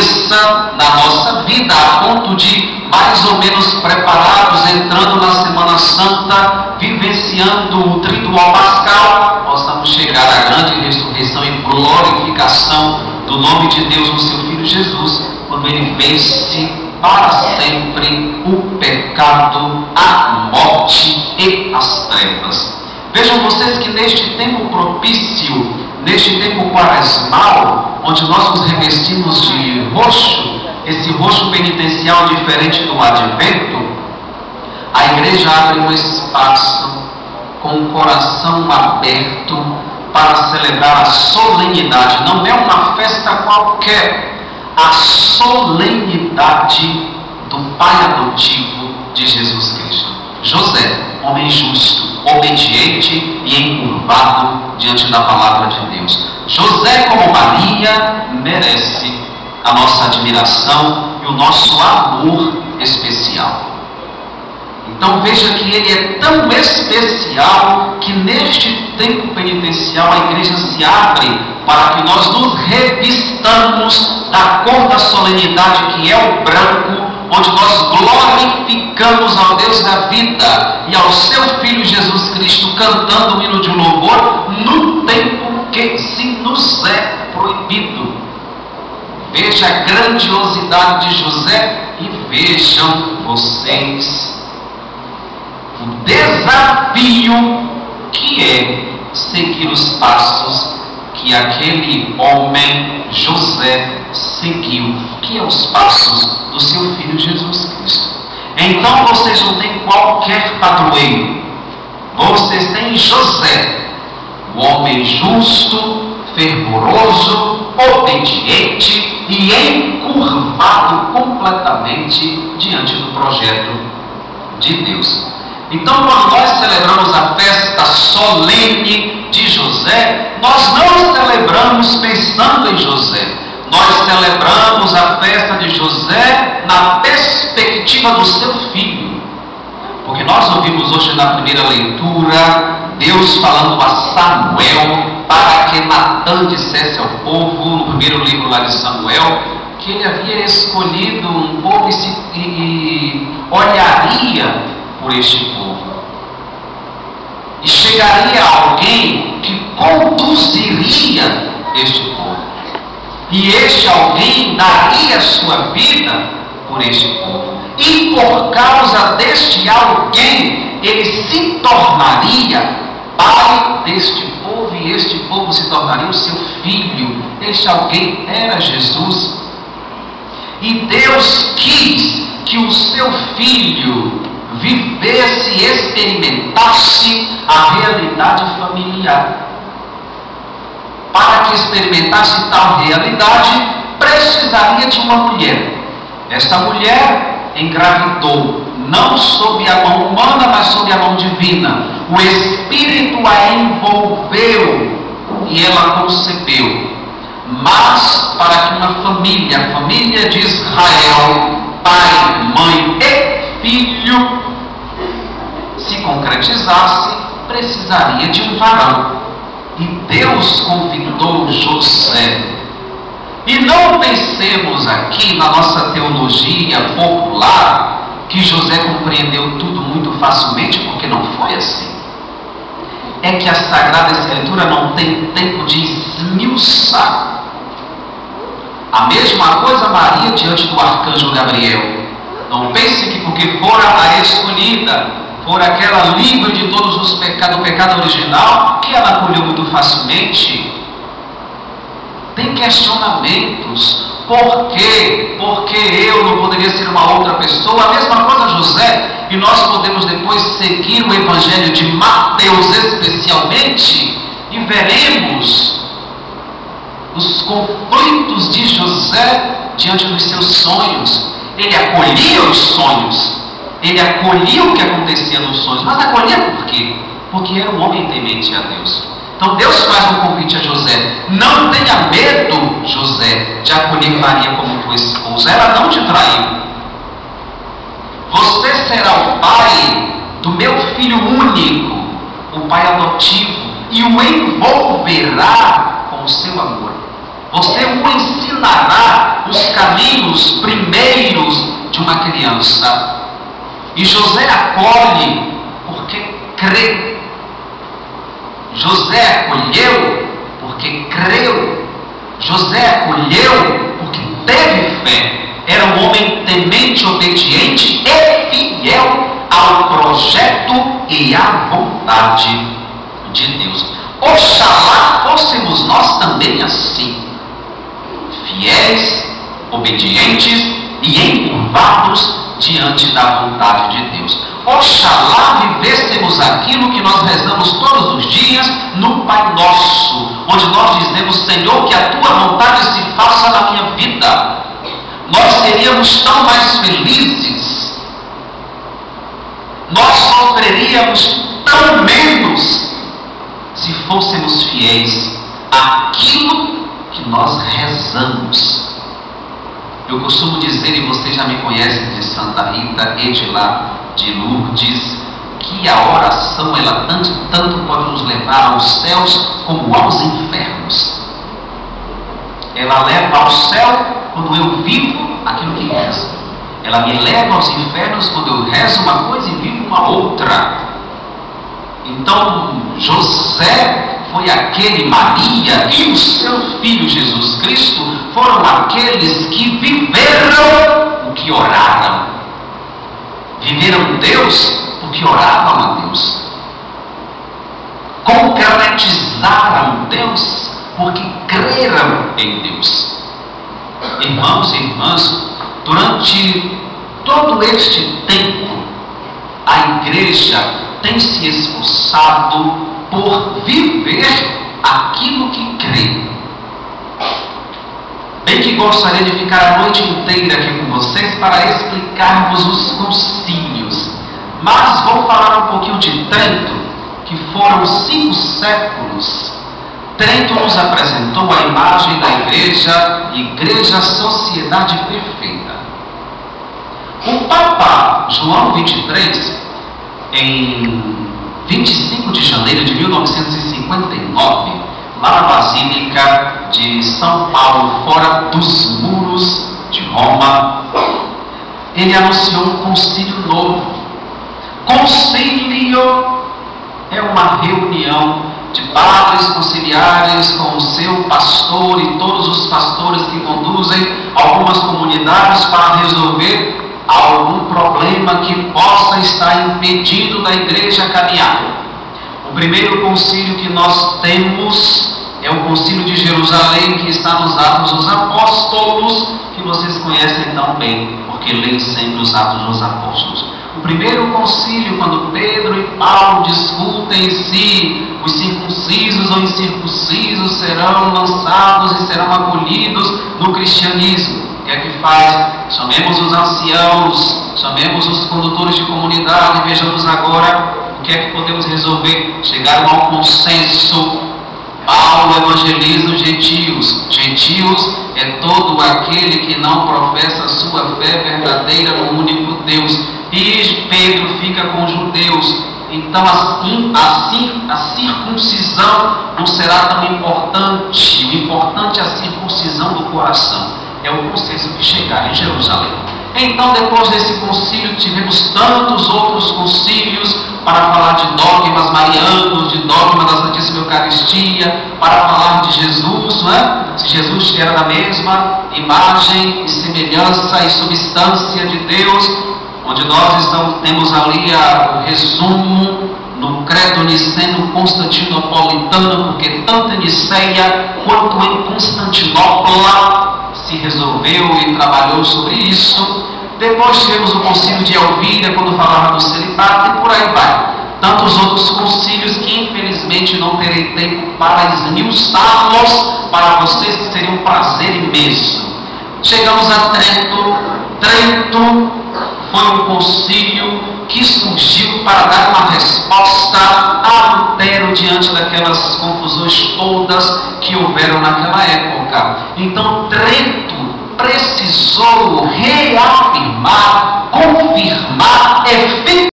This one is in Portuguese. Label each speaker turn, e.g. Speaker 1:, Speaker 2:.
Speaker 1: aconteça na nossa vida, a ponto de, mais ou menos preparados, entrando na Semana Santa, vivenciando o Tridual Pascal, possamos chegar à grande ressurreição e glorificação do nome de Deus no seu Filho Jesus, quando Ele vence para sempre o pecado, a morte e as trevas. Vejam vocês que neste tempo propício, neste tempo quaresmal, onde nós nos revestimos de roxo, esse roxo penitencial diferente do advento, a igreja abre um espaço com o coração aberto para celebrar a solenidade. Não é uma festa qualquer, a solenidade do Pai adotivo de Jesus Cristo. José, homem justo, obediente e encurvado diante da palavra de Deus. José, como Maria, merece a nossa admiração e o nosso amor especial. Então veja que ele é tão especial que neste tempo penitencial a igreja se abre para que nós nos revistamos da cor da solenidade, que é o branco, onde nós glorificamos ao Deus da vida e ao seu Filho Jesus Cristo, cantando o hino de louvor no tempo que se nos é proibido. Veja a grandiosidade de José e vejam vocês o desafio que é seguir os passos que aquele homem José seguiu, que é os passos do seu Filho Jesus Cristo. Então vocês não têm qualquer padroeiro, vocês têm José, o homem justo, fervoroso, obediente e encurvado completamente diante do projeto de Deus. Então, quando nós celebramos a festa solene de José, nós não celebramos pensando em José. Nós celebramos a festa de José na perspectiva do seu filho. Porque nós ouvimos hoje na primeira leitura, Deus falando a Samuel, para que Natã dissesse ao povo, no primeiro livro lá de Samuel, que ele havia escolhido um povo e olharia por este povo. E chegaria alguém que conduziria este povo. E este alguém daria sua vida por este povo. E por causa deste alguém, ele se tornaria pai deste povo, e este povo se tornaria o seu filho. Este alguém era Jesus. E Deus quis que o seu filho vivesse e experimentasse a realidade familiar. Para que experimentasse tal realidade, precisaria de uma mulher. Esta mulher engravidou, não sob a mão humana, mas sob a mão divina. O Espírito a envolveu e ela concebeu. Mas para que uma família, a família de Israel, pai, mãe e filho, se concretizasse, precisaria de um varão. E Deus convidou José. E não pensemos aqui na nossa teologia popular que José compreendeu tudo muito facilmente, porque não foi assim. É que a Sagrada Escritura não tem tempo de esmiuçar. A mesma coisa Maria diante do arcanjo Gabriel. Não pense que porque fora a escolhida, por aquela livre de todos os pecados, do pecado original, que ela acolheu muito facilmente. Tem questionamentos. Por quê? Porque eu não poderia ser uma outra pessoa? A mesma coisa José. E nós podemos depois seguir o Evangelho de Mateus especialmente, e veremos os conflitos de José diante dos seus sonhos. Ele acolhia os sonhos. Ele acolhia o que acontecia nos sonhos. Mas acolhia por quê? Porque era um homem temente a Deus. Então Deus faz um convite a José. Não tenha medo, José, de acolher Maria como tua esposa. Ela não te traiu. Você será o pai do meu filho único, o pai adotivo, e o envolverá com o seu amor. Você o ensinará o os caminhos primeiros de uma criança. E José acolhe porque crê. José acolheu porque creu. José acolheu porque teve fé. Era um homem temente, obediente e fiel ao projeto e à vontade de Deus. Oxalá fôssemos nós também assim, fiéis, obedientes e encurvados diante da vontade de Deus. Oxalá vivêssemos aquilo que nós rezamos todos os dias no Pai Nosso, onde nós dizemos: Senhor, que a tua vontade se faça na minha vida. Nós seríamos tão mais felizes, nós sofreríamos tão menos se fôssemos fiéis àquilo que nós rezamos. Eu costumo dizer, e vocês já me conhecem de Santa Rita e de lá de Lourdes, que a oração, ela tanto pode nos levar aos céus como aos infernos. Ela leva ao céu quando eu vivo aquilo que rezo. Ela me leva aos infernos quando eu rezo uma coisa e vivo uma outra. Então, José foi aquele, Maria e o seu filho Jesus Cristo foram aqueles que viveram o que oraram. Viveram Deus porque oravam a Deus. Concretizaram Deus porque creram em Deus. Irmãos e irmãs, durante todo este tempo, a igreja tem se esforçado por viver aquilo que crê. Bem que gostaria de ficar a noite inteira aqui com vocês para explicarmos os concílios, mas vou falar um pouquinho de Trento, que foram 5 séculos. Trento nos apresentou a imagem da igreja sociedade perfeita. O Papa João XXIII, em 25 de janeiro de 1959, lá na Basílica de São Paulo, fora dos muros de Roma, ele anunciou um concílio novo. Concílio é uma reunião de padres conciliares com o seu pastor e todos os pastores que conduzem algumas comunidades para resolver algum problema que possa estar impedindo da igreja caminhar. O primeiro concílio que nós temos é o concílio de Jerusalém, que está nos Atos dos Apóstolos, que vocês conhecem tão bem, porque leem sempre os Atos dos Apóstolos. O primeiro concílio, quando Pedro e Paulo discutem se os circuncisos ou incircuncisos serão lançados e serão acolhidos no cristianismo. O que é que faz? Chamemos os anciãos, chamemos os condutores de comunidade, e vejamos agora o que é que podemos resolver. Chegaram ao consenso. Paulo evangeliza os gentios. Gentios é todo aquele que não professa a sua fé verdadeira no único Deus. E Pedro fica com os judeus. Então assim a circuncisão não será tão importante. O importante é a circuncisão do coração. É o consenso que chegar em Jerusalém. Então, depois desse concílio, tivemos tantos outros concílios para falar de dogmas marianos, de dogma da Santíssima Eucaristia, para falar de Jesus, não é? Se Jesus era da mesma imagem e semelhança e substância de Deus, onde nós temos ali o resumo no credo niceno-constantinopolitano, porque tanto em Niceia quanto em Constantinopla se resolveu e trabalhou sobre isso. Depois tivemos o concílio de Elvira, quando falava do celibato, e por aí vai. Tantos outros concílios que infelizmente não terei tempo para esmiuçá-los para vocês, que seria um prazer imenso. Chegamos a Trento. Trento foi um concílio que surgiu para dar uma resposta a Lutero diante daquelas confusões todas que houveram naquela época. Então Trento precisou reafirmar, confirmar,